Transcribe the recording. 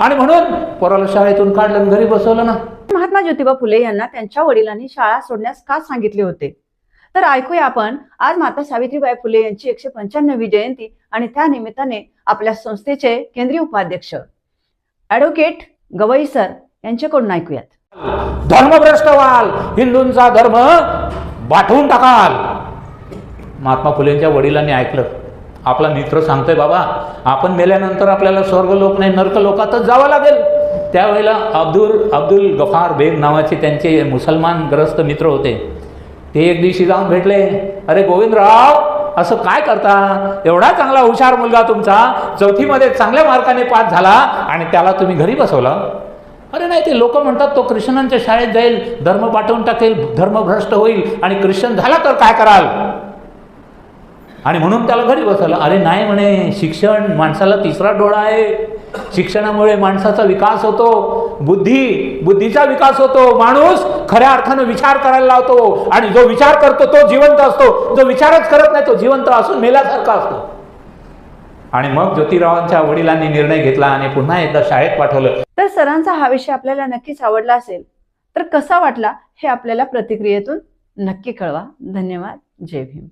आणि म्हणून पोराला शाळेतून काढलं आणि घरी बसवलं ना. महात्मा ज्योतिबा फुले यांना त्यांच्या वडिलांनी शाळा सोडण्यास का सांगितले होते, तर ऐकूया आपण आज माता सावित्रीबाई फुले यांची 195वी जयंती आणि त्या निमित्ताने आपल्या संस्थेचे केंद्रीय उपाध्यक्ष ॲडव्होकेट गवई सर यांच्याकडून ऐकूयात. धर्मभ्रष्ट व्हाल, हिंदूंचा धर्म बाटवून टाकाल. महात्मा फुलेंच्या वडिलांनी ऐकलं. आपला मित्र सांगतोय बाबा आपण मेल्यानंतर आपल्याला स्वर्गलोक नाही नरक लोकातच जावं लागेल. त्यावेळेला अब्दुल गफार बेग नावाचे त्यांचे मुसलमान ग्रस्त मित्र होते. ते एक दिवशी जाऊन भेटले. अरे गोविंदराव असं काय करता, एवढा चांगला हुशार मुलगा तुमचा 4थीमध्ये चांगल्या मार्काने पास झाला आणि त्याला तुम्ही घरी बसवला. अरे नाही, ते लोक म्हणतात तो ख्रिश्चनांच्या शाळेत जाईल, धर्म बाटवून टाकेल, धर्मभ्रष्ट होईल आणि ख्रिश्चन झाला तर काय कराल, आणि म्हणून त्याला घरी बसवलं. अरे नाही म्हणे, शिक्षण माणसाला तिसरा डोळा आहे. शिक्षणामुळे माणसाचा विकास होतो, बुद्धीचा विकास होतो. माणूस खऱ्या अर्थानं विचार करायला लावतो आणि जो विचार करतो तो जिवंत असतो, जो विचारच करत नाही तो जिवंत असून मेल्यासारखा असतो. आणि मग ज्योतिरावांच्या वडिलांनी निर्णय घेतला आणि पुन्हा एकदा शाळेत पाठवलं. तर सरांचा हा विषय आपल्याला नक्कीच आवडला असेल, तर कसा वाटला हे आपल्याला प्रतिक्रियेतून नक्की कळवा. धन्यवाद. जय भीम.